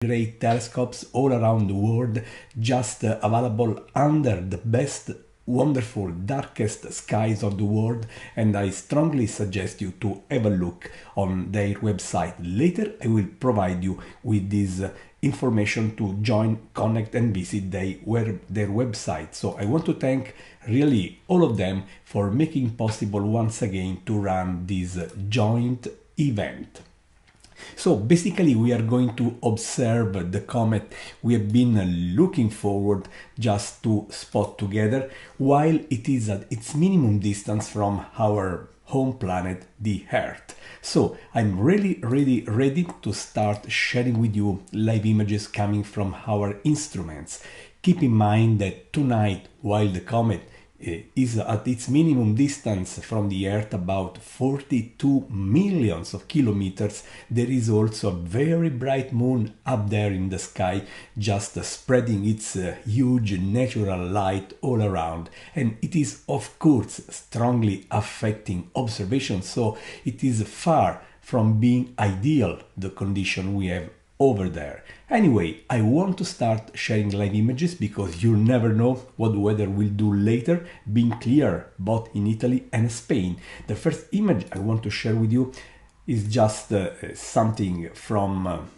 great telescopes all around the world, just available under the best, wonderful, darkest skies of the world, and I strongly suggest you to have a look on their website. Later I will provide you with this information to join, connect and visit their website. So I want to thank really all of them for making possible once again to run this joint event. So basically we are going to observe the comet we have been looking forward just to spot together while it is at its minimum distance from our home planet, the Earth. So I'm really ready to start sharing with you live images coming from our instruments. Keep in mind that tonight, while the comet is at its minimum distance from the Earth, about 42 millions of kilometers, there is also a very bright moon up there in the sky, just spreading its huge natural light all around. And it is of course strongly affecting observation, so it is far from being ideal, the condition we have over there. Anyway, I want to start sharing live images because you never know what the weather will do later, being clear both in Italy and Spain. The first image I want to share with you is just something from,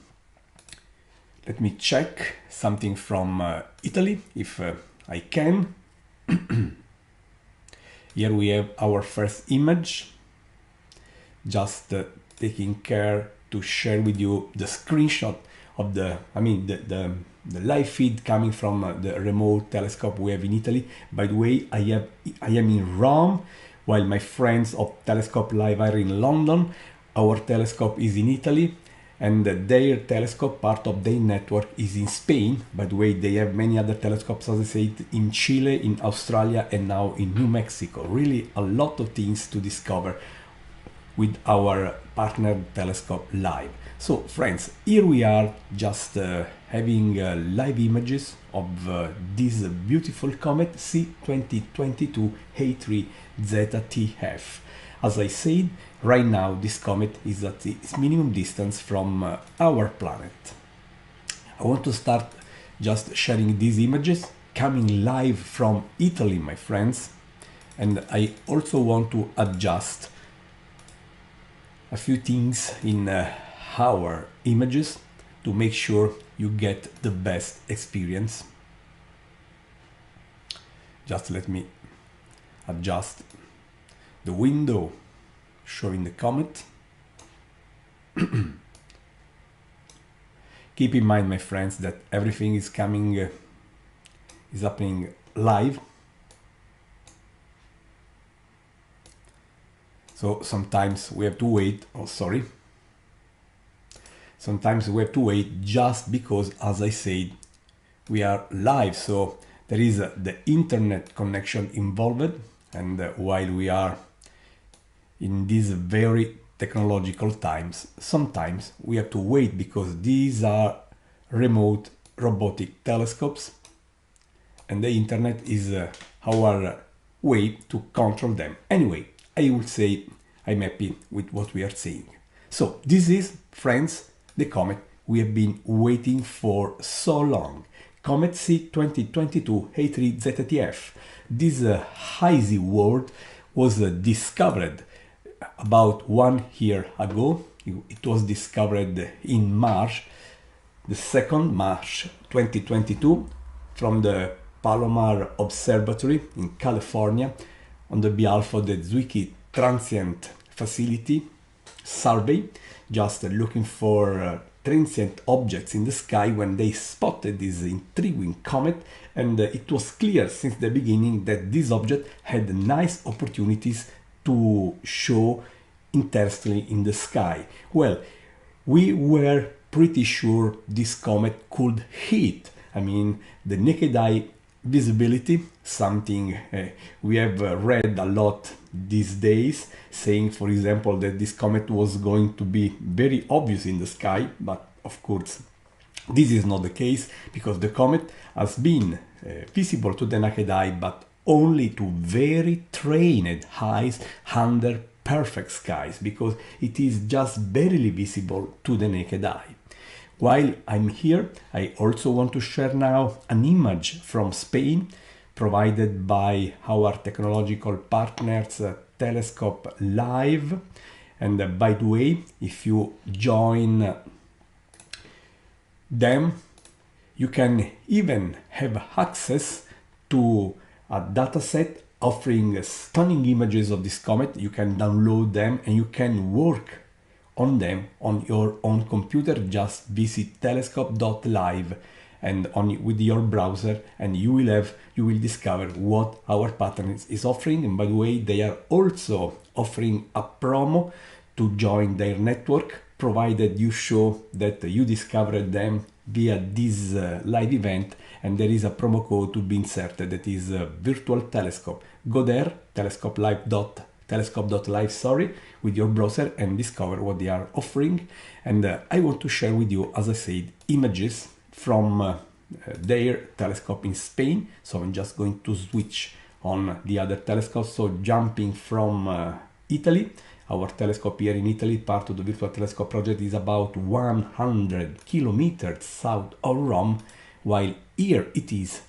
let me check, something from Italy, if I can. Here we have our first image, just taking care to share with you the screenshot of the live feed coming from the remote telescope we have in Italy. By the way, I am in Rome, while my friends of Telescope Live are in London. Our telescope is in Italy, and their telescope, part of their network, is in Spain. By the way, they have many other telescopes, as I said, in Chile, in Australia, and now in New Mexico. Really a lot of things to discover with our partner Telescope Live. So friends, here we are just having live images of this beautiful comet C2022 A3 Zeta TF. As I said, right now this comet is at its minimum distance from our planet. I want to start just sharing these images coming live from Italy, my friends, and I also want to adjust a few things in our images to make sure you get the best experience. Just let me adjust the window showing the comet. Keep in mind, my friends, that everything is happening live. So sometimes we have to wait, sometimes we have to wait just because, as I said, we are live, so there is the internet connection involved, and while we are in these very technological times, sometimes we have to wait because these are remote robotic telescopes and the internet is our way to control them. Anyway, I would say I'm happy with what we are seeing. So this is, friends, the comet we have been waiting for so long. Comet C2022 A3 ZTF. This hazy world was discovered about 1 year ago. It was discovered in March, the 2nd March 2022, from the Palomar Observatory in California, on the behalf of the Zwicky Transient Facility survey, just looking for transient objects in the sky when they spotted this intriguing comet, and it was clear since the beginning that this object had nice opportunities to show interestingly in the sky. Well, we were pretty sure this comet could hit, the naked eye visibility, something we have read a lot these days, saying, for example, that this comet was going to be very obvious in the sky, but of course this is not the case, because the comet has been visible to the naked eye, but only to very trained eyes under perfect skies, because it is just barely visible to the naked eye. While I'm here, I also want to share now an image from Spain provided by our technological partners Telescope Live. And by the way, if you join them, you can even have access to a dataset offering stunning images of this comet. You can download them and you can work on them on your own computer. Just visit telescope.live and with your browser, and you will discover what our partner is offering. And by the way, they are also offering a promo to join their network, provided you show that you discovered them via this live event, and there is a promo code to be inserted that is virtual telescope. Go there, telescope.live, sorry, with your browser and discover what they are offering. And I want to share with you, as I said, images from their telescope in Spain. So I'm just going to switch on the other telescope. So jumping from Italy, our telescope here in Italy, part of the Virtual Telescope project, is about 100 kilometers south of Rome, while here it is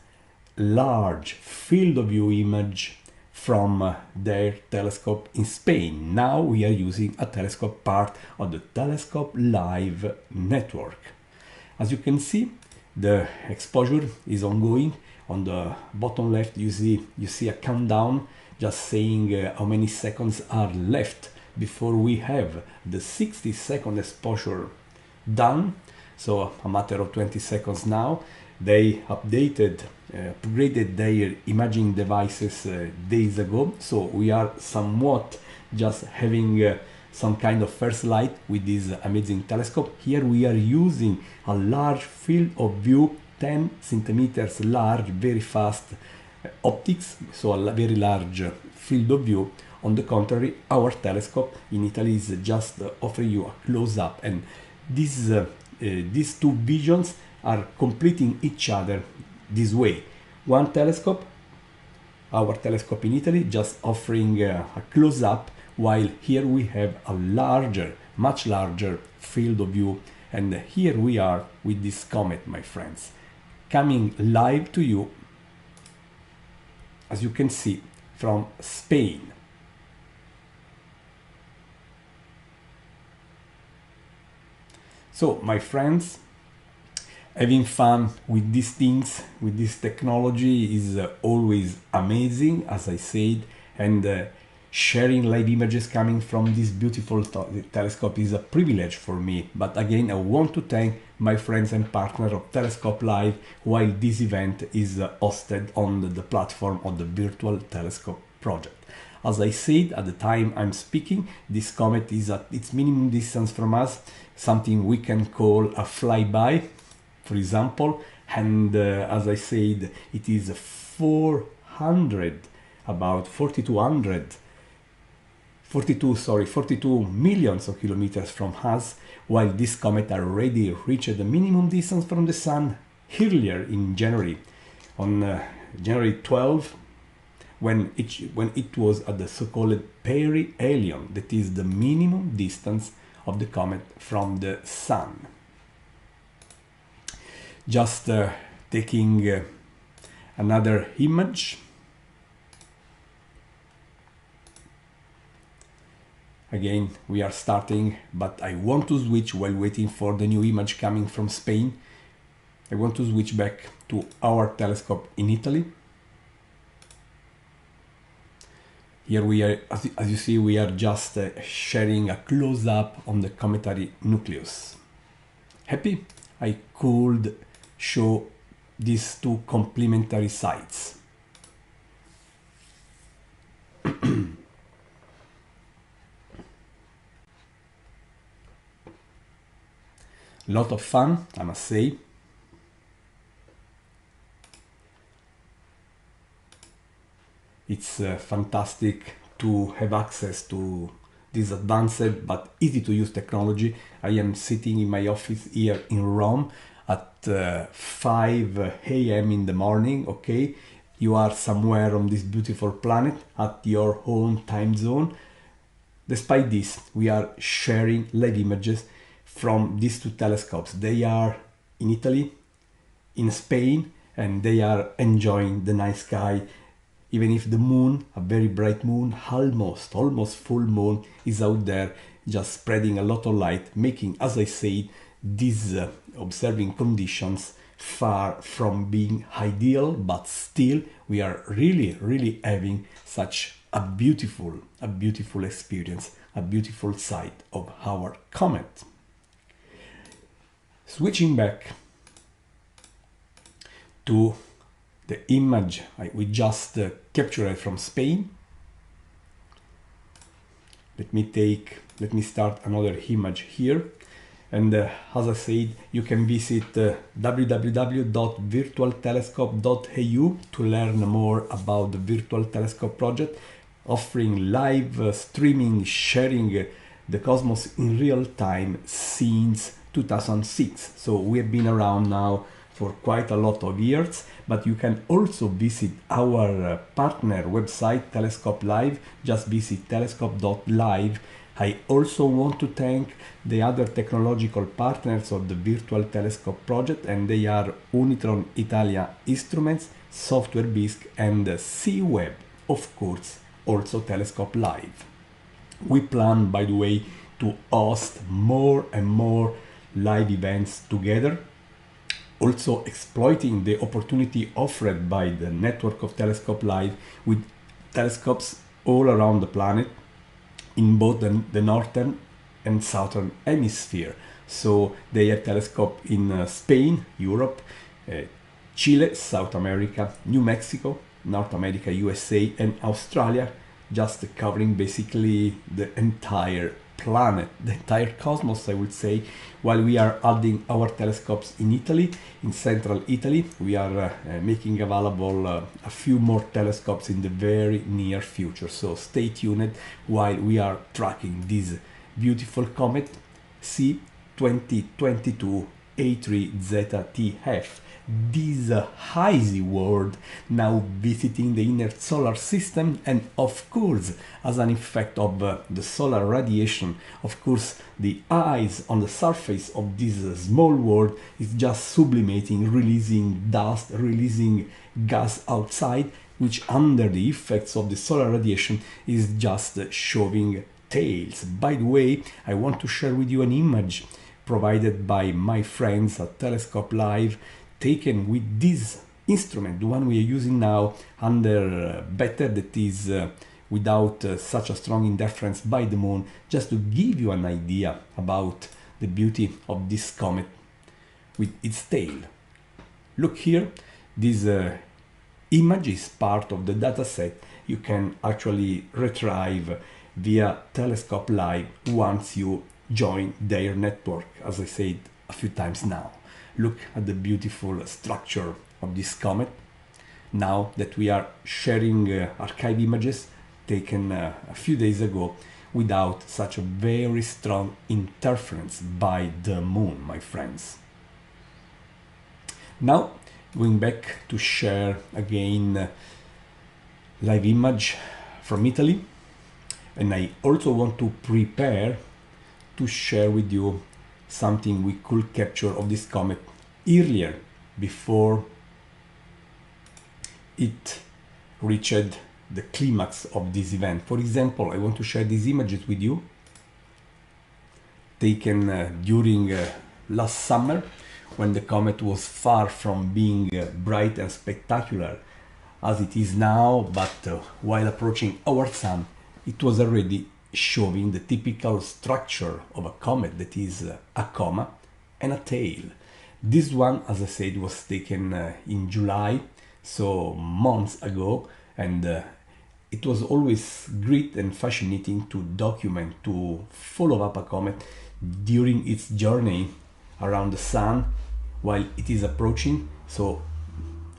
large field of view image from their telescope in Spain. Now we are using a telescope part of the Telescope Live network. As you can see, the exposure is ongoing. On the bottom left, you see a countdown just saying how many seconds are left before we have the 60-second exposure done. So a matter of 20 seconds now. They upgraded their imaging devices days ago, so we are somewhat just having some kind of first light with this amazing telescope. Here we are using a large field of view, 10 centimeters large, very fast optics, so a very large field of view. On the contrary, our telescope in Italy is just offering you a close-up, and these two visions are completing each other this way. One telescope, our telescope in Italy, just offering a close-up, while here we have a larger, much larger field of view. And here we are with this comet, my friends, coming live to you, as you can see, from Spain. So, my friends, having fun with these things, with this technology is always amazing, as I said, and sharing live images coming from this beautiful telescope is a privilege for me. But again, I want to thank my friends and partners of Telescope Live while this event is hosted on the platform of the Virtual Telescope project. As I said at the time I'm speaking, this comet is at its minimum distance from us, something we can call a flyby, for example, and as I said, it is 42 millions of kilometers from us, while this comet already reached the minimum distance from the Sun earlier in January, on January 12, when it was at the so-called perihelion, that is the minimum distance of the comet from the Sun. Just taking another image. Again, we are starting, but I want to switch while waiting for the new image coming from Spain. I want to switch back to our telescope in Italy. Here we are, as you see, we are just sharing a close-up on the cometary nucleus. Happy? I could show these two complementary sites. Lot of fun, I must say. It's fantastic to have access to this advanced but easy to use technology. I am sitting in my office here in Rome at 5 a.m. in the morning, okay? You are somewhere on this beautiful planet at your own time zone. Despite this, we are sharing live images from these two telescopes. They are in Italy, in Spain, and they are enjoying the night sky, even if the moon, a very bright moon, almost full moon, is out there just spreading a lot of light, making, as I said, these observing conditions far from being ideal, but still we are really having such a beautiful experience, a beautiful sight of our comet. Switching back to the image we just captured from Spain. Let me start another image here. And as I said, you can visit www.virtualtelescope.eu to learn more about the Virtual Telescope project, offering live streaming, sharing the cosmos in real time since 2006. So we have been around now for quite a lot of years, but you can also visit our partner website, Telescope Live. Just visit telescope.live. I also want to thank the other technological partners of the Virtual Telescope project, and they are Unitron Italia Instruments, Software Bisq, and C-Web, of course, also Telescope Live. We plan, by the way, to host more and more live events together, also exploiting the opportunity offered by the network of Telescope Live with telescopes all around the planet in both the northern and southern hemisphere. So they have telescope in Spain, Europe, Chile, South America, New Mexico, North America, USA, and Australia, just covering basically the entire planet, the entire cosmos, I would say, while we are adding our telescopes in Italy, in central Italy. We are making available a few more telescopes in the very near future. So stay tuned while we are tracking this beautiful comet C2022 A3ZTF. This hazy world now visiting the inner solar system, and of course, as an effect of the solar radiation, of course, the ice on the surface of this small world is just sublimating, releasing dust, releasing gas outside, which under the effects of the solar radiation is just showing tails. By the way, I want to share with you an image provided by my friends at Telescope Live, taken with this instrument, the one we are using now, under better, that is without such a strong interference by the moon, just to give you an idea about the beauty of this comet with its tail. Look here, this image is part of the dataset you can actually retrieve via Telescope Live once you join their network, as I said a few times now. Look at the beautiful structure of this comet. Now that we are sharing archive images taken a few days ago without such a very strong interference by the moon, my friends. Now, going back to share again live image from Italy, and I also want to prepare to share with you something we could capture of this comet earlier, before it reached the climax of this event. For example, I want to share these images with you, taken during last summer, when the comet was far from being bright and spectacular as it is now, but while approaching our sun, it was already showing the typical structure of a comet, that is a coma and a tail. This one, as I said, was taken in July, so months ago, and it was always great and fascinating to document, to follow up a comet during its journey around the sun while it is approaching, so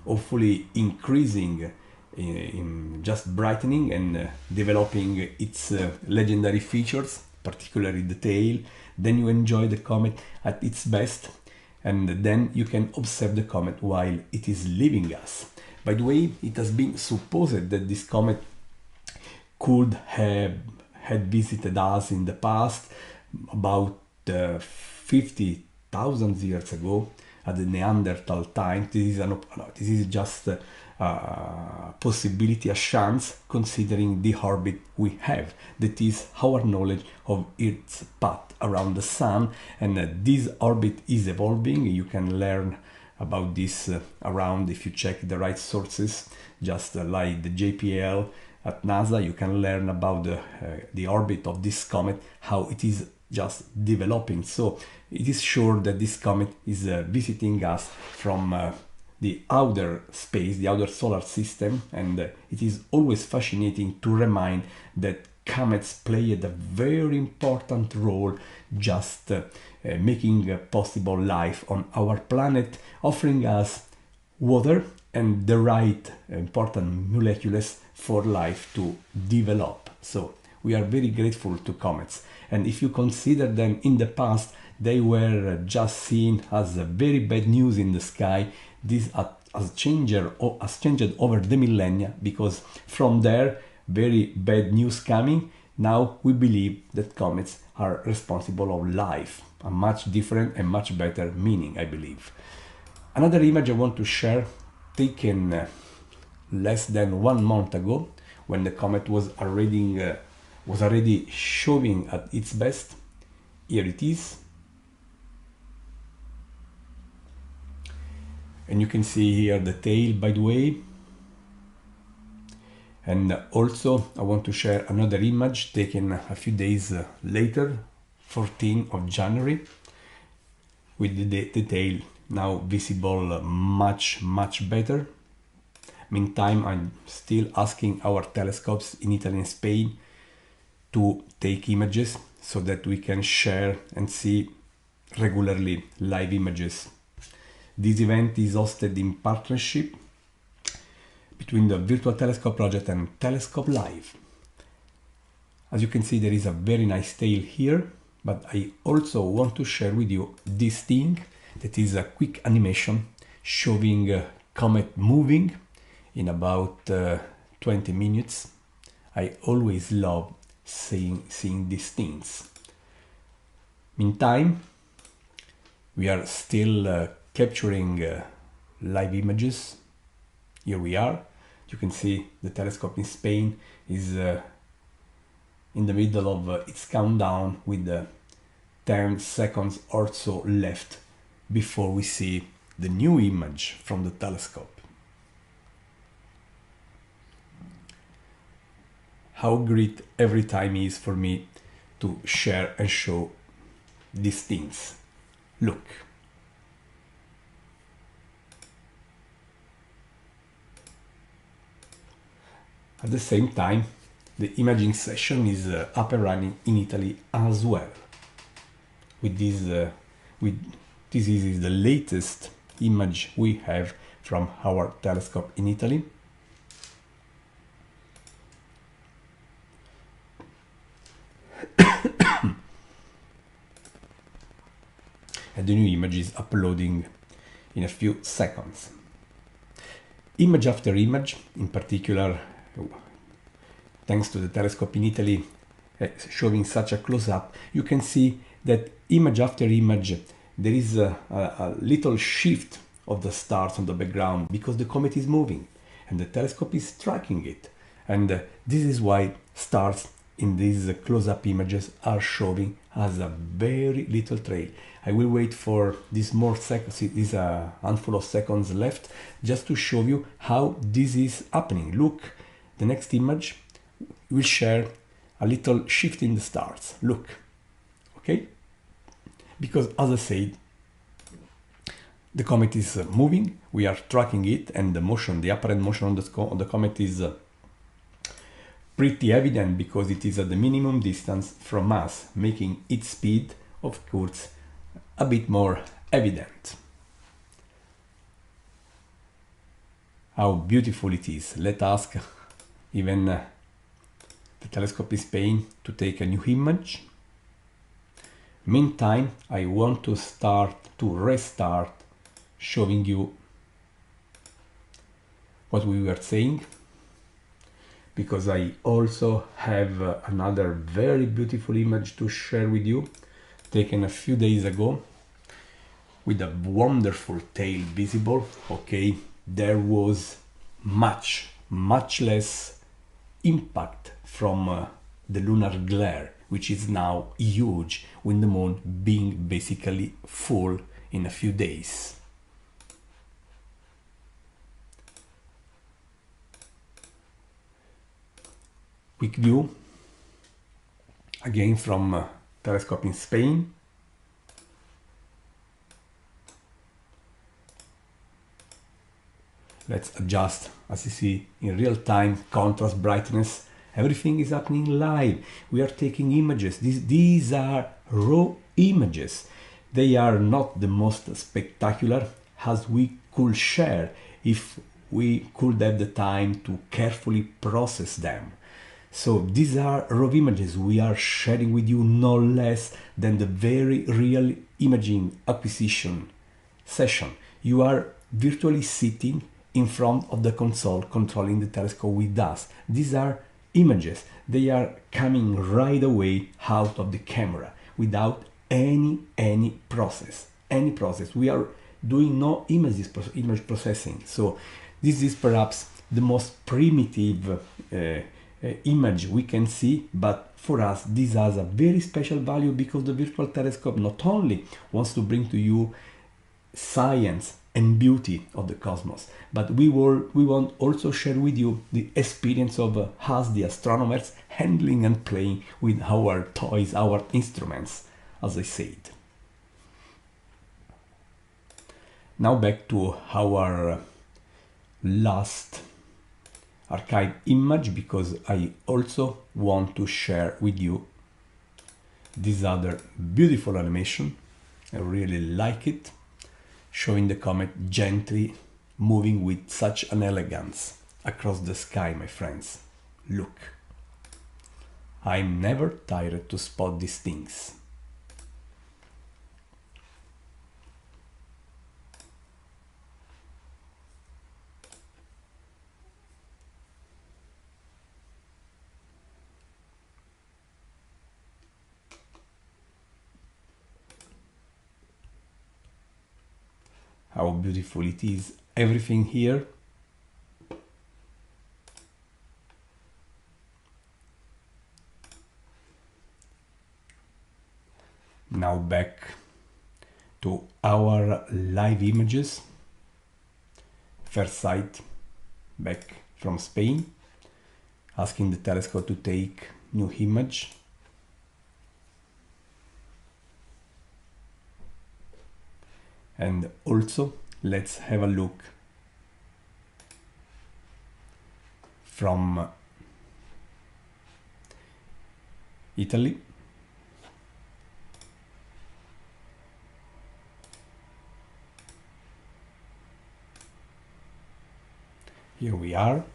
hopefully increasing in just brightening and developing its legendary features, particularly the tail. Then you enjoy the comet at its best, and then you can observe the comet while it is leaving us. By the way, it has been supposed that this comet could have had visited us in the past, about 50,000 years ago, at the Neanderthal time. This is just a possibility, a chance, considering the orbit we have. That is our knowledge of its path around the sun, and this orbit is evolving. You can learn about this around, if you check the right sources, just like the JPL at NASA. You can learn about the orbit of this comet, how it is just developing. So it is sure that this comet is visiting us from the outer space, the outer solar system, and it is always fascinating to remind that comets played a very important role, just making possible life on our planet, offering us water and the right important molecules for life to develop. So we are very grateful to comets, and if you consider them in the past, they were just seen as very bad news in the sky. This has changed over the millennia, because from there, very bad news coming, now we believe that comets are responsible of life, a much different and much better meaning, I believe. Another image I want to share, taken less than 1 month ago, when the comet was already showing at its best. Here it is. And you can see here the tail, by the way. And also I want to share another image taken a few days later, 14th of January, with the tail now visible much better. Meantime, I'm still asking our telescopes in Italy and Spain to take images so that we can share and see regularly live images. This event is hosted in partnership between the Virtual Telescope Project and Telescope Live. As you can see, there is a very nice tail here, but I also want to share with you this thing that is a quick animation showing a comet moving in about 20 minutes. I always love seeing these things. Meantime, we are still capturing live images. Here we are. You can see the telescope in Spain is in the middle of its countdown, with 10 seconds or so left before we see the new image from the telescope. How great every time is for me to share and show these things. Look. At the same time, the imaging session is up and running in Italy as well. This is the latest image we have from our telescope in Italy. And the new image is uploading in a few seconds. Image after image, in particular, thanks to the telescope in Italy showing such a close-up, you can see that image after image there is a little shift of the stars on the background, because the comet is moving and the telescope is tracking it. And this is why stars in these close-up images are showing as a very little trail. I will wait for this more seconds, it is a handful of seconds left, just to show you how this is happening. Look, the next image will share a little shift in the stars. Look, okay? Because as I said, the comet is moving, we are tracking it, and the motion, the apparent motion on the comet is pretty evident, because it is at the minimum distance from us, making its speed, of course, a bit more evident. How beautiful it is. Let's ask even the telescope in Spain to take a new image. Meantime, I want to restart showing you what we were saying, because I also have another very beautiful image to share with you, taken a few days ago with a wonderful tail visible. Okay, there was much less impact from the lunar glare, which is now huge with the moon being basically full in a few days. Quick view again from telescope in Spain. Let's adjust, as you see, in real time, contrast, brightness, everything is happening live. We are taking images. These are raw images. They are not the most spectacular as we could share if we could have the time to carefully process them. So these are raw images we are sharing with you, no less than the very real imaging acquisition session. You are virtually sitting in front of the console controlling the telescope with us. These are images. They are coming right away out of the camera without any process. We are doing no image processing. So this is perhaps the most primitive image we can see, but for us this has a very special value because the virtual telescope not only wants to bring to you science and beauty of the cosmos, but we want also share with you the experience of us, the astronomers, handling and playing with our toys, our instruments, as I said. Now back to our last archive image, because I also want to share with you this other beautiful animation. I really like it, showing the comet gently moving with such an elegance across the sky, my friends. Look, I'm never tired to spot these things. How beautiful it is, everything here. Now back to our live images. First sight back from Spain, asking the telescope to take new image. And also let's have a look from Italy. Here we are.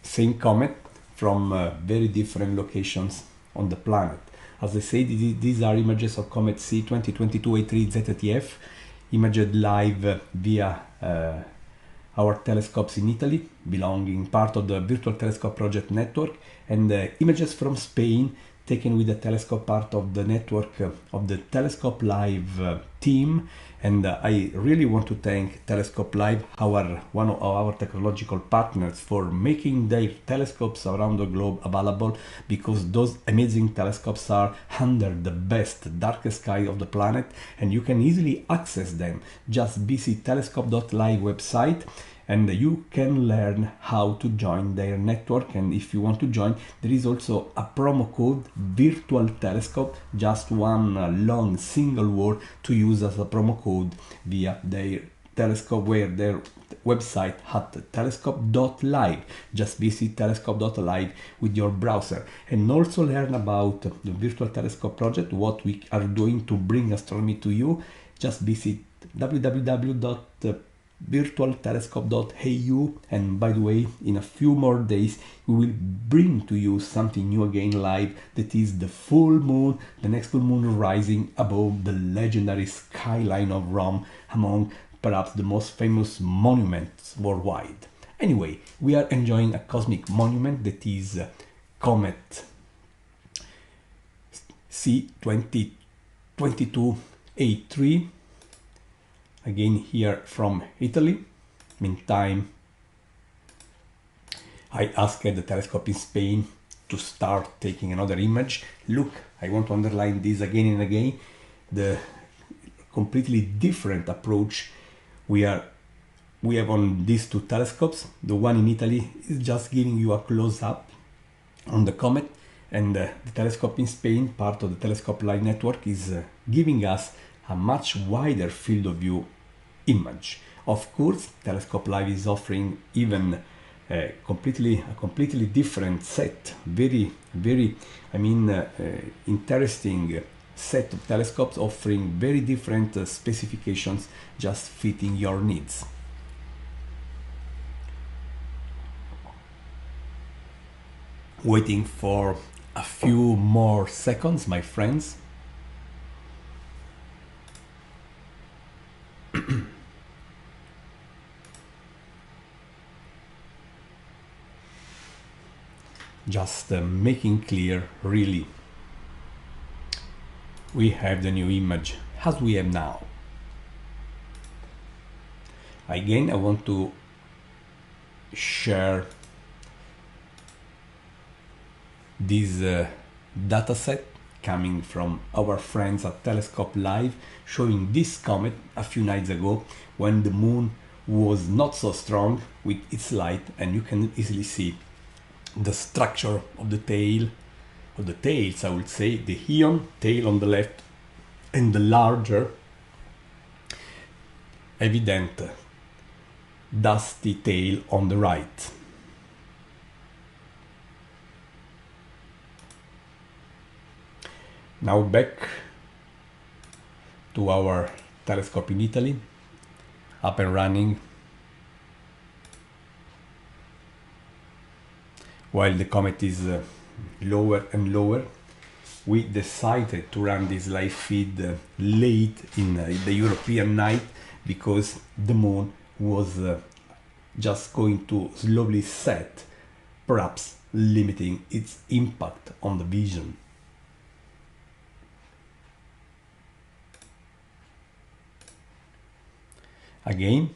Same comet from very different locations on the planet. As I said, these are images of Comet C 2022-A3 ZTF, imaged live via our telescopes in Italy, belonging part of the Virtual Telescope Project network, and images from Spain taken with the telescope part of the network of the Telescope Live team. And I really want to thank Telescope Live, one of our technological partners, for making their telescopes around the globe available, because those amazing telescopes are under the best darkest sky of the planet, and you can easily access them. Just visit telescope.live website and you can learn how to join their network. And if you want to join, there is also a promo code virtual telescope, just one long single word to use as a promo code via their telescope, where their website at telescope.live. Just visit telescope.live with your browser and also learn about the Virtual Telescope Project, what we are doing to bring astronomy to you. Just visit www.virtualtelescope.eu, and by the way, in a few more days we will bring to you something new again live, that is the full moon, the next full moon rising above the legendary skyline of Rome, among perhaps the most famous monuments worldwide. Anyway, we are enjoying a cosmic monument that is Comet C2283, again here from Italy. Meantime, I asked the telescope in Spain to start taking another image. Look, I want to underline this again and again, the completely different approach we have on these two telescopes. The one in Italy is just giving you a close-up on the comet, and the telescope in Spain, part of the Telescope Live network, is giving us a much wider field of view image. Of course, Telescope Live is offering even a completely different set, very interesting set of telescopes, offering very different specifications, just fitting your needs. Waiting for a few more seconds, my friends. Just making clear, really, we have the new image as we have now. Again, I want to share this data set coming from our friends at Telescope Live, showing this comet a few nights ago when the moon was not so strong with its light, and you can easily see the structure of the tail, of the tails, I would say, the Ion tail on the left and the larger, evident dusty tail on the right. Now back to our telescope in Italy, up and running. While the comet is lower and lower, we decided to run this live feed late in the European night, because the moon was just going to slowly set, perhaps limiting its impact on the vision. Again,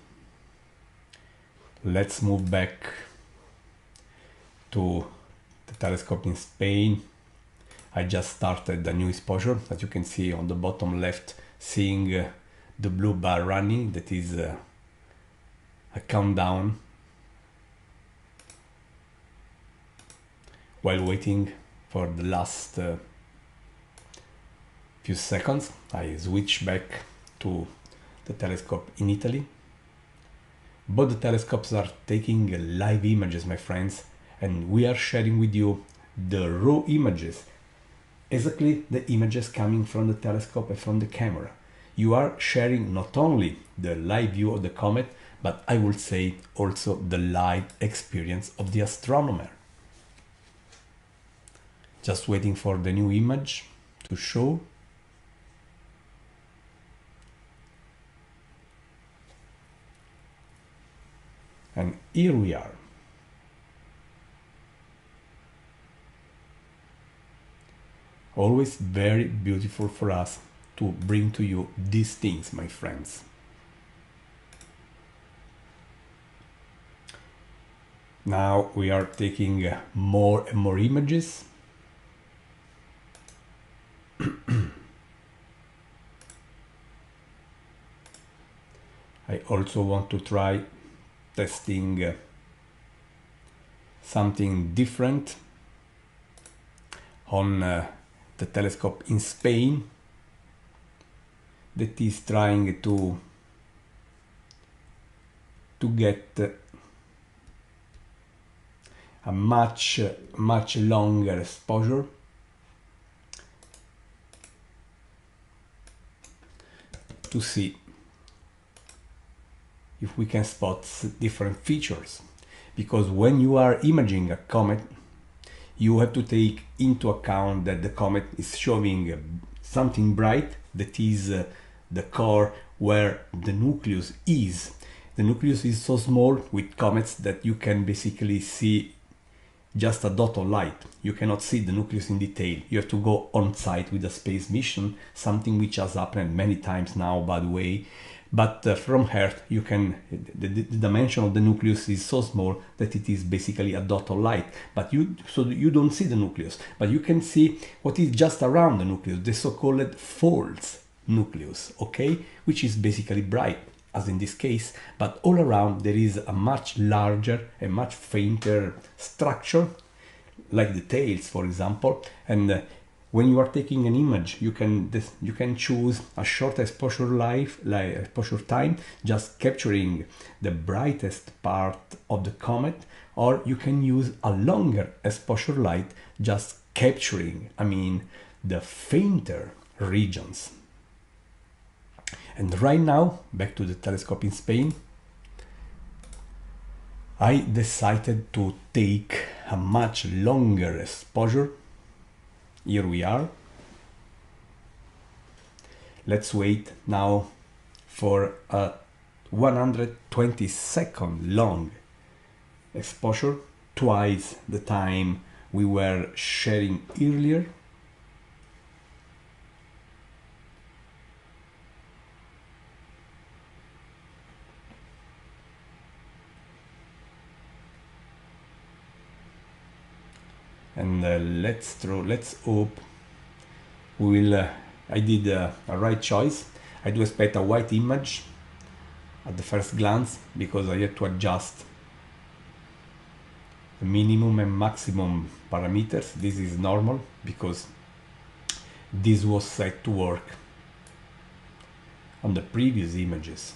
let's move back to the telescope in Spain. I just started a new exposure, as you can see on the bottom left, seeing the blue bar running. That is a countdown. While waiting for the last few seconds, I switch back to the telescope in Italy. Both the telescopes are taking live images, my friends, and we are sharing with you the raw images, exactly the images coming from the telescope and from the camera. You are sharing not only the live view of the comet, but I would say also the live experience of the astronomer. Just waiting for the new image to show. And here we are. Always very beautiful for us to bring to you these things, my friends. Now we are taking more and more images. I also want to try testing something different on the telescope in Spain, that is trying to get a much longer exposure. To see if we can spot different features, because when you are imaging a comet, you have to take into account that the comet is showing something bright, that is the core where the nucleus is. The nucleus is so small with comets that you can basically see just a dot of light. You cannot see the nucleus in detail. You have to go on site with a space mission, something which has happened many times now, by the way. But from Earth, you can, the dimension of the nucleus is so small that it is basically a dot of light. But you don't see the nucleus, but you can see what is just around the nucleus, the so-called false nucleus, okay, which is basically bright, as in this case, but all around there is a much larger and much fainter structure, like the tails, for example. And when you are taking an image, you can choose a short exposure time, just capturing the brightest part of the comet, or you can use a longer exposure light, just capturing, the fainter regions. And right now, back to the telescope in Spain, I decided to take a much longer exposure. Here we are. Let's wait now for a 120-second long exposure, twice the time we were sharing earlier. And let's hope we will. I did a right choice. I do expect a white image at the first glance, because I had to adjust the minimum and maximum parameters. This is normal because this was set to work on the previous images.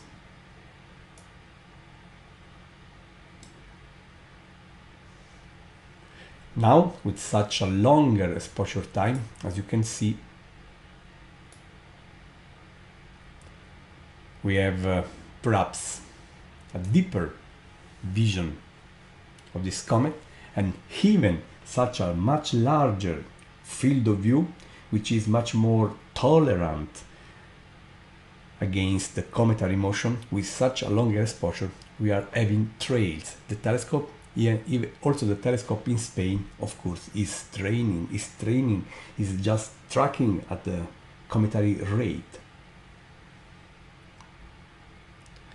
Now, with such a longer exposure time, as you can see, we have perhaps a deeper vision of this comet, and even such a much larger field of view, which is much more tolerant against the cometary motion. With such a longer exposure, we are having trails. The telescope, even also the telescope in Spain, of course, is just tracking at the cometary rate.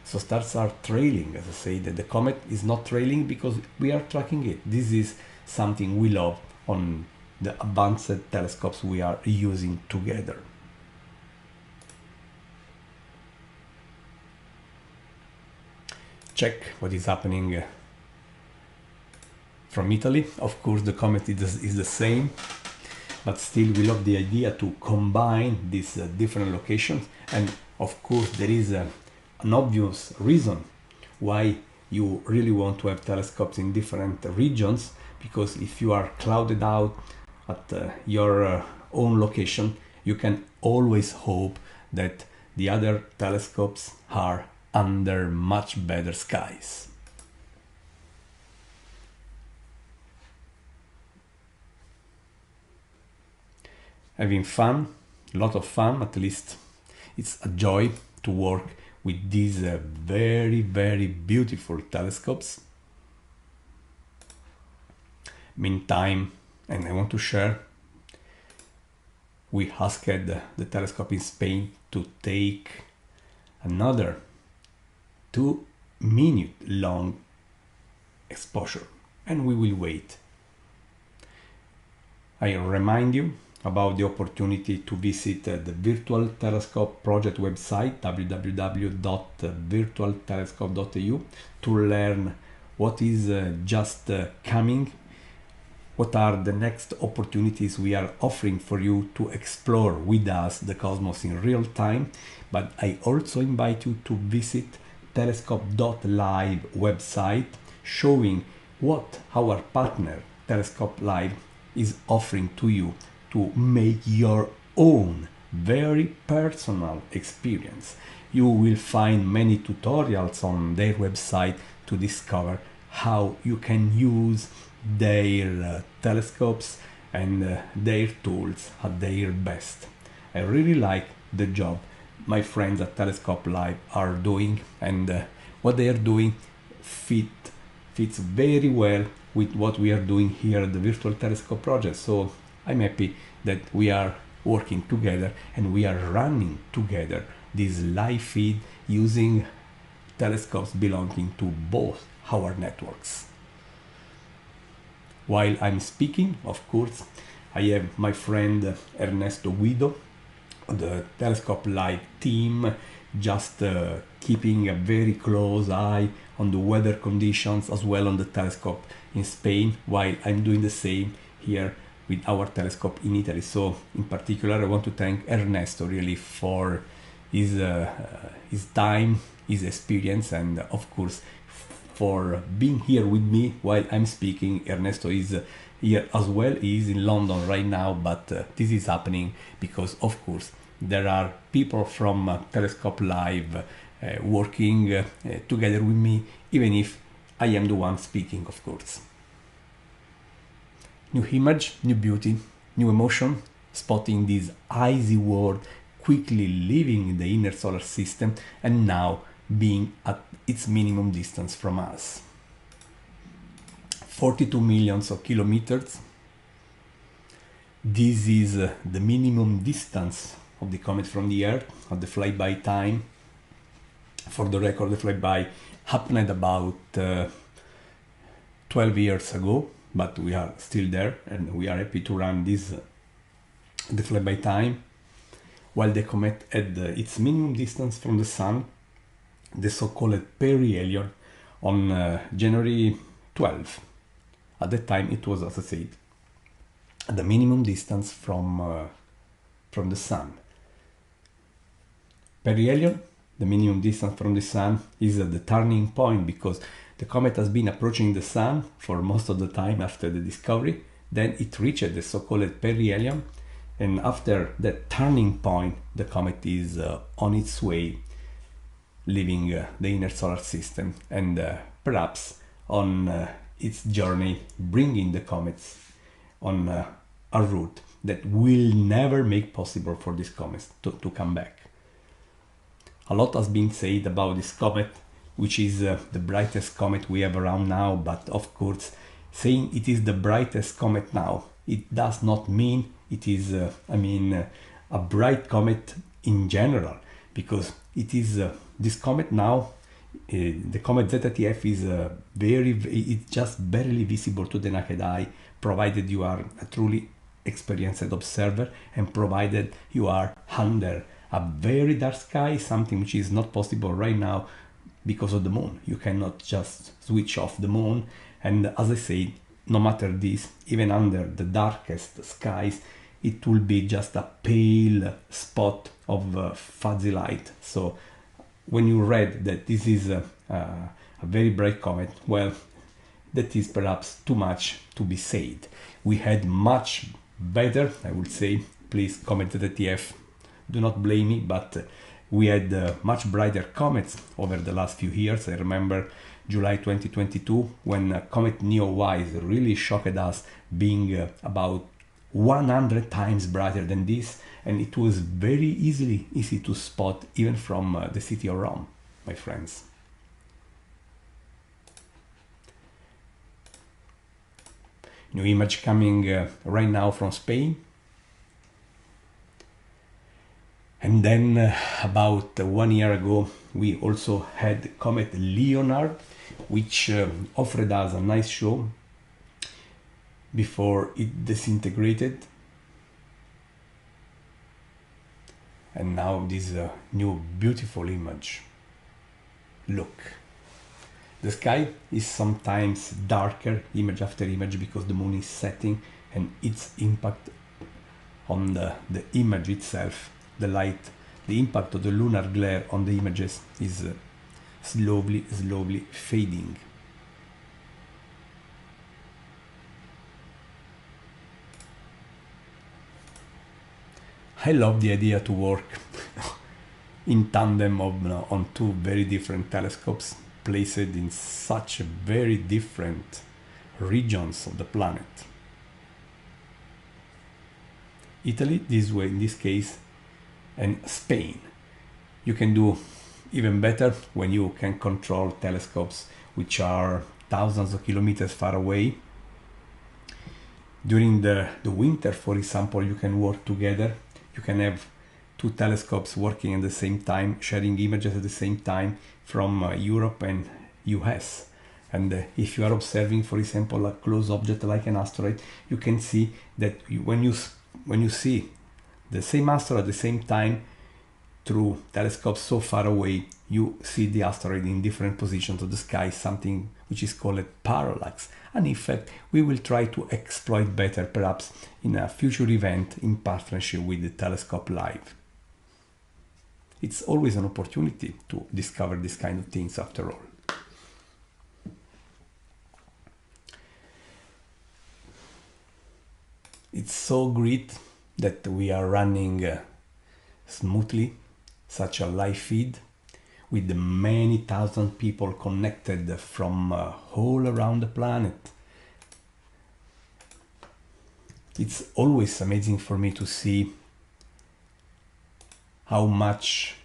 So stars are trailing, as I say, that the comet is not trailing because we are tracking it. This is something we love on the advanced telescopes we are using together. Check what is happening from Italy. Of course, the comet is the same, but still we love the idea to combine these different locations. And of course, there is an obvious reason why you really want to have telescopes in different regions, because if you are clouded out at your own location, you can always hope that the other telescopes are under much better skies. Having fun, a lot of fun, at least it's a joy to work with these very, very beautiful telescopes. Meantime, and I want to share, we asked the telescope in Spain to take another 2-minute long exposure, and we will wait. I remind you about the opportunity to visit the Virtual Telescope Project website, www.virtualtelescope.eu, to learn what is just coming, what are the next opportunities we are offering for you to explore with us the cosmos in real time. But I also invite you to visit telescope.live website, showing what our partner Telescope Live is offering to you to make your own very personal experience. You will find many tutorials on their website to discover how you can use their telescopes and their tools at their best. I really like the job my friends at Telescope Live are doing, and what they are doing fits very well with what we are doing here at the Virtual Telescope Project. So I'm happy that we are working together and we are running together this live feed using telescopes belonging to both our networks. While I'm speaking, of course, I have my friend Ernesto Guido, the Telescope Live team, just keeping a very close eye on the weather conditions as well on the telescope in Spain, while I'm doing the same here with our telescope in Italy. So in particular, I want to thank Ernesto really for his time, his experience, and of course for being here with me while I'm speaking. Ernesto is here as well. He is in London right now, but this is happening because, of course, there are people from Telescope Live working together with me, even if I am the one speaking, of course. New image, new beauty, new emotion, spotting this icy world quickly leaving the inner solar system and now being at its minimum distance from us. 42 millions of kilometers. This is the minimum distance of the comet from the Earth at the flyby time. For the record, the flyby happened about 12 years ago, but we are still there and we are happy to run this the flyby time. While the comet had its minimum distance from the Sun, the so-called perihelion, on January 12. At that time it was, as I said, the minimum distance from the Sun. Perihelion, the minimum distance from the Sun, is the turning point because the comet has been approaching the Sun for most of the time after the discovery. Then it reached the so-called perihelion, and after that turning point, the comet is on its way leaving the inner solar system and perhaps on its journey bringing the comets on a route that will never make possible for these comets to come back. A lot has been said about this comet, which is the brightest comet we have around now, but of course saying it is the brightest comet now, it does not mean it is a bright comet in general, because it is this comet now, the comet ZTF is it's just barely visible to the naked eye, provided you are a truly experienced observer and provided you are under a very dark sky, something which is not possible right now because of the moon. You cannot just switch off the moon, and as I said, no matter this, even under the darkest skies, it will be just a pale spot of fuzzy light. So when you read that this is a very bright comet, well, that is perhaps too much to be said. We had much better, I would say, please comment ZTF, do not blame me, but we had much brighter comets over the last few years. I remember July 2022 when Comet Neowise really shocked us, being about 100 times brighter than this, and it was very easy to spot even from the city of Rome, my friends. New image coming right now from Spain. And then about 1 year ago, we also had Comet Leonard, which offered us a nice show before it disintegrated. And now this new beautiful image. Look, the sky is sometimes darker image after image because the moon is setting, and its impact on the image itself, the light, the impact of the lunar glare on the images is slowly fading. I love the idea to work in tandem on two very different telescopes placed in such very different regions of the planet. Italy, this way in this case, and Spain. You can do even better when you can control telescopes which are thousands of kilometers far away. During the winter, for example, you can work together. You can have two telescopes working at the same time, sharing images at the same time from Europe and US. And if you are observing, for example, a close object like an asteroid, you can see that when you see the same asteroid at the same time through telescopes so far away, you see the asteroid in different positions of the sky, something which is called parallax. An effect we will try to exploit better, perhaps in a future event in partnership with the Telescope Live. It's always an opportunity to discover this kind of things after all. It's so great that we are running smoothly such a live feed with many thousand people connected from all around the planet. It's always amazing for me to see how much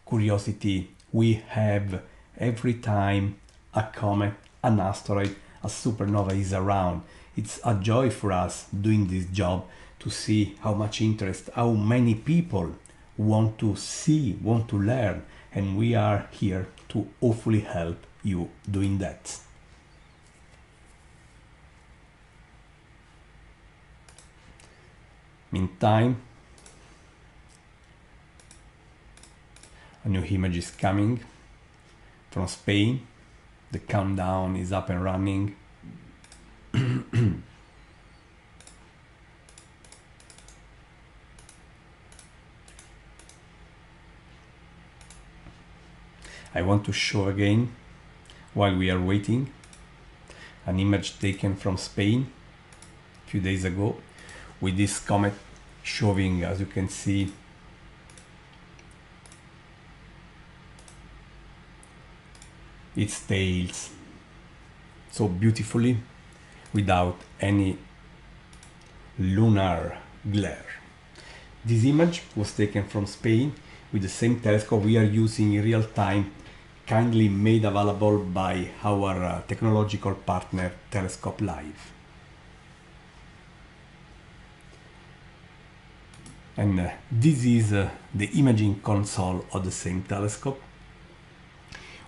curiosity we have every time a comet, an asteroid, a supernova is around. It's a joy for us doing this job to see how much interest, how many people want to see, want to learn, and we are here to hopefully help you doing that. Meantime, a new image is coming from Spain. The countdown is up and running. I want to show again, while we are waiting, an image taken from Spain a few days ago with this comet showing, as you can see, its tails so beautifully without any lunar glare. This image was taken from Spain with the same telescope we are using in real time, kindly made available by our technological partner Telescope Live. And this is the imaging console of the same telescope.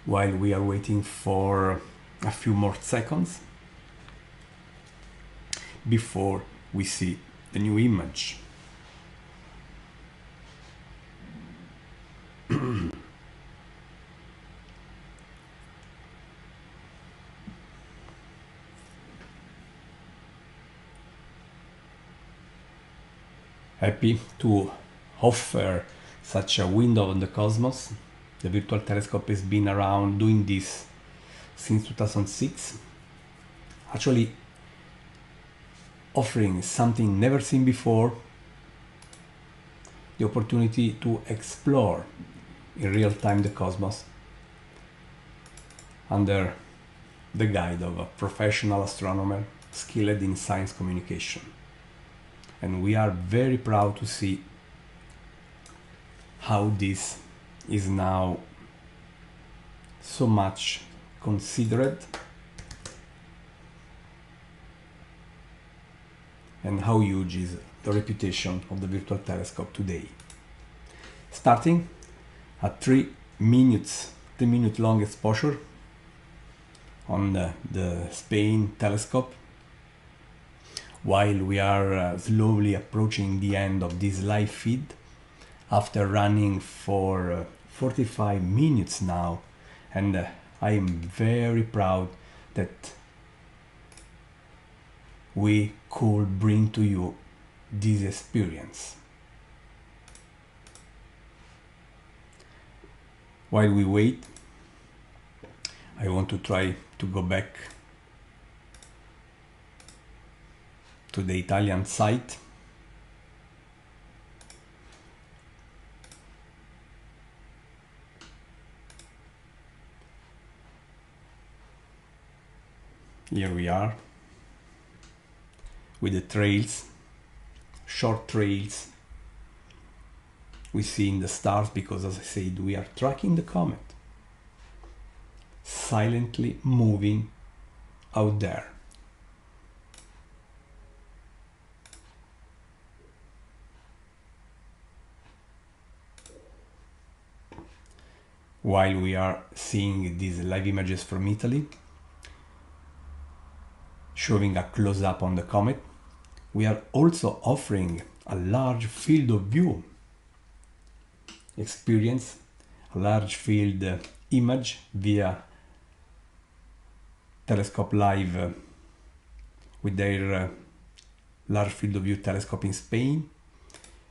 While we are waiting for a few more seconds before we see the new image. Happy to offer such a window on the cosmos. The virtual telescope has been around doing this since 2006, actually offering something never seen before, the opportunity to explore in real time the cosmos under the guide of a professional astronomer skilled in science communication. And we are very proud to see how this is now so much considered and how huge is the reputation of the virtual telescope today. Starting at 3 minute long exposure on the Spain telescope, while we are slowly approaching the end of this live feed after running for 45 minutes now, and I am very proud that we could bring to you this experience. While we wait, I want to try to go back to the Italian site. Here we are with the trails, short trails we see in the stars, because as I said, we are tracking the comet, silently moving out there. While we are seeing these live images from Italy, showing a close-up on the comet, we are also offering a large field of view experience, a large field image via Telescope Live with their large field of view telescope in Spain,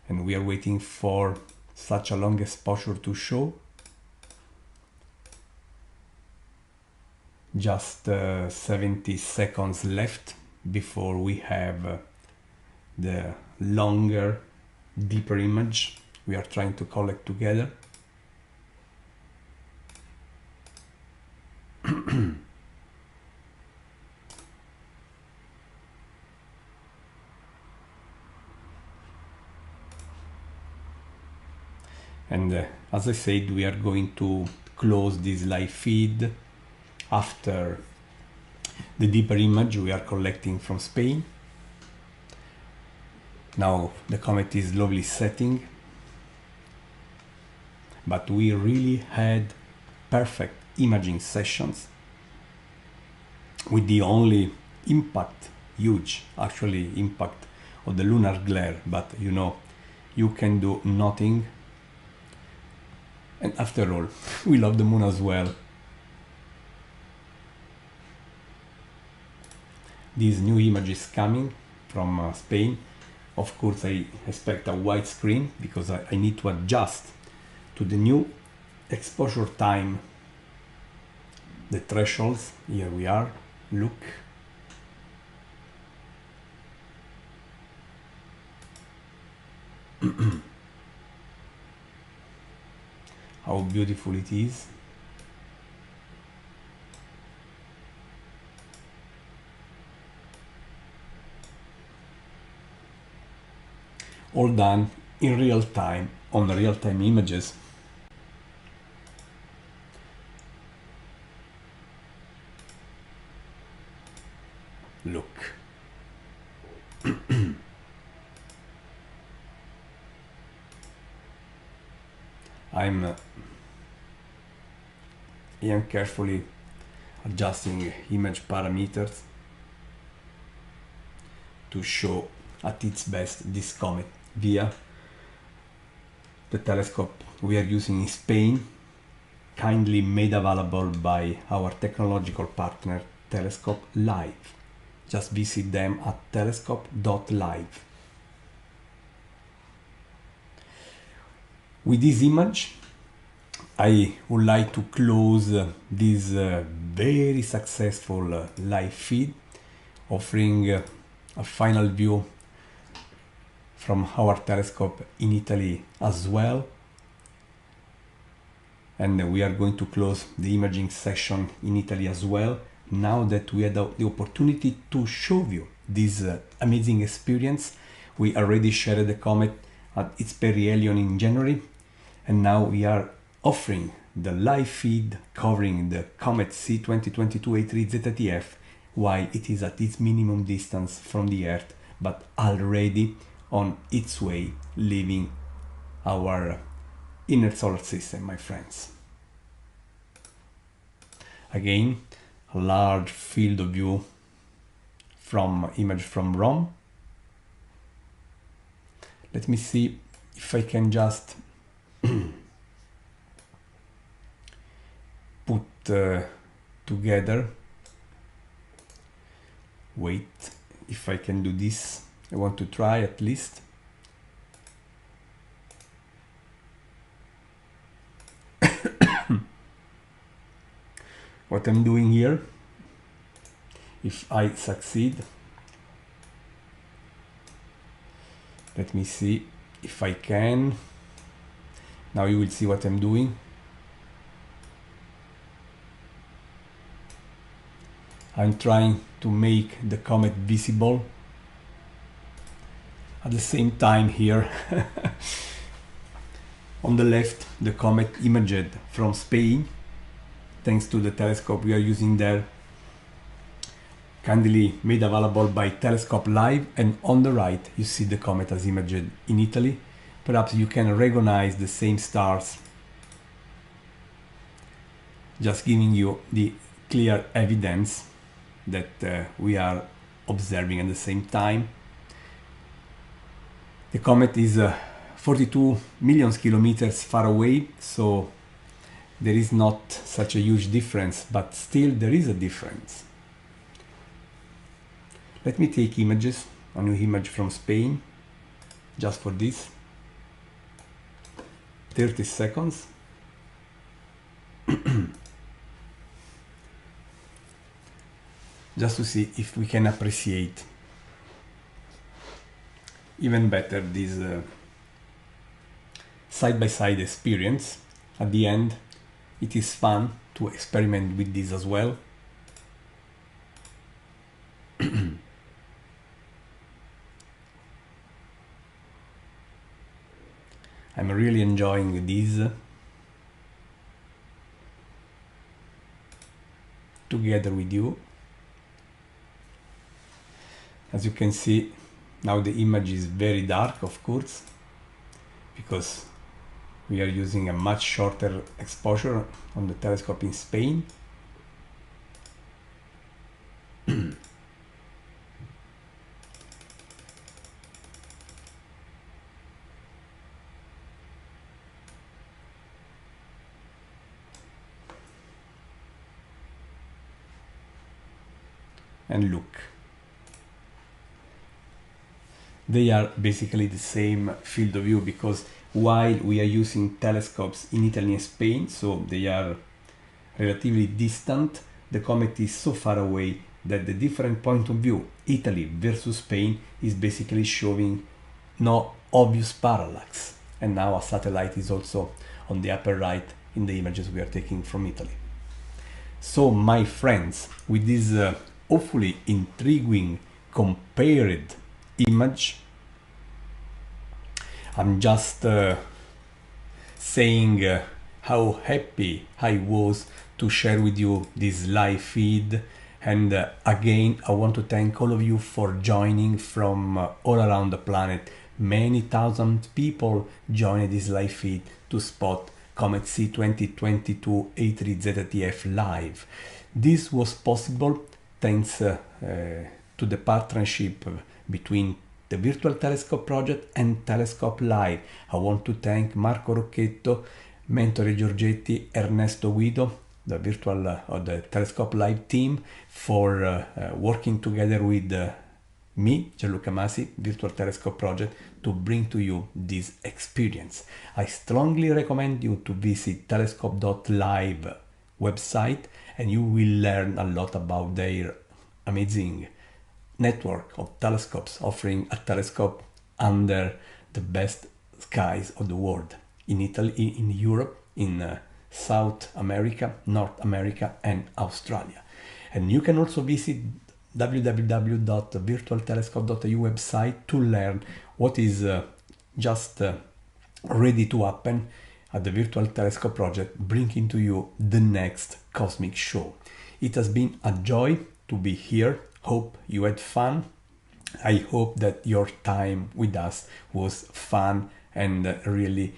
and we are waiting for such a long exposure to show. Just 70 seconds left before we have the longer, deeper image we are trying to collect together. And as I said, we are going to close this live feed after the deeper image we are collecting from Spain. Now the comet is slowly setting, but we really had perfect imaging sessions with the only impact, huge actually impact of the lunar glare, but you know, you can do nothing. And after all, we love the moon as well. This new image is coming from Spain. Of course, I expect a wide screen because I need to adjust to the new exposure time, the thresholds. Here we are, look. How beautiful it is. All done in real time on real-time images. Look. I am carefully adjusting image parameters to show at its best this comet via the telescope we are using in Spain, kindly made available by our technological partner Telescope Live. Just visit them at telescope.live. With this image, I would like to close this very successful live feed, offering a final view from our telescope in Italy as well. And we are going to close the imaging session in Italy as well, now that we had the opportunity to show you this amazing experience. We already shared the comet at its perihelion in January, and now we are offering the live feed covering the Comet C 2022-A3 ZTF while it is at its minimum distance from the Earth, but already on its way leaving our inner solar system, my friends. Again, a large field of view from image from Rome. Let me see if I can just put together. Wait, if I can do this. I want to try at least. What I'm doing here, if I succeed, let me see if I can. Now you will see what I'm doing. I'm trying to make the comet visible. At the same time here, on the left, the comet imaged from Spain, thanks to the telescope we are using there. kindly made available by Telescope Live, and on the right you see the comet as imaged in Italy. Perhaps you can recognize the same stars, just giving you the clear evidence that we are observing at the same time. The comet is 42 million kilometers far away, so there is not such a huge difference, but still there is a difference. Let me take images, a new image from Spain, just for this. 30 seconds. Just to see if we can appreciate even better this side-by-side experience. At the end, it is fun to experiment with this as well. I'm really enjoying this together with you. As you can see, now the image is very dark, of course, because we are using a much shorter exposure on the telescope in Spain. And look, they are basically the same field of view, because while we are using telescopes in Italy and Spain, so they are relatively distant, the comet is so far away that the different point of view, Italy versus Spain, is basically showing no obvious parallax. And now a satellite is also on the upper right in the images we are taking from Italy. So my friends, with this hopefully intriguing compared image, I'm just saying how happy I was to share with you this live feed. And again, I want to thank all of you for joining from all around the planet. Many thousand people joined this live feed to spot Comet C 2022 A3ZTF live. This was possible thanks to the partnership between the Virtual Telescope Project and Telescope Live. I want to thank Marco Rocchetto, Mentore Giorgetti, Ernesto Guido, the Virtual or the Telescope Live team, for working together with me, Gianluca Masi, Virtual Telescope Project, to bring to you this experience. I strongly recommend you to visit telescope.live website, and you will learn a lot about their amazing network of telescopes, offering a telescope under the best skies of the world, in Italy, in Europe, in South America, North America, and Australia. And you can also visit www.virtualtelescope.eu website to learn what is just ready to happen at the Virtual Telescope Project, bringing to you the next cosmic show. It has been a joy to be here. Hope you had fun. I hope that your time with us was fun and really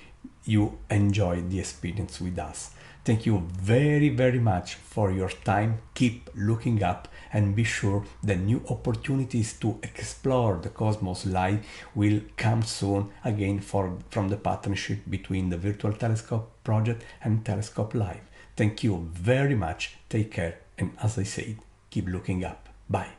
you enjoyed the experience with us. Thank you very, very much for your time. Keep looking up and be sure that new opportunities to explore the cosmos live will come soon again from the partnership between the Virtual Telescope Project and Telescope Live. Thank you very much. Take care. And as I said, keep looking up. Bye.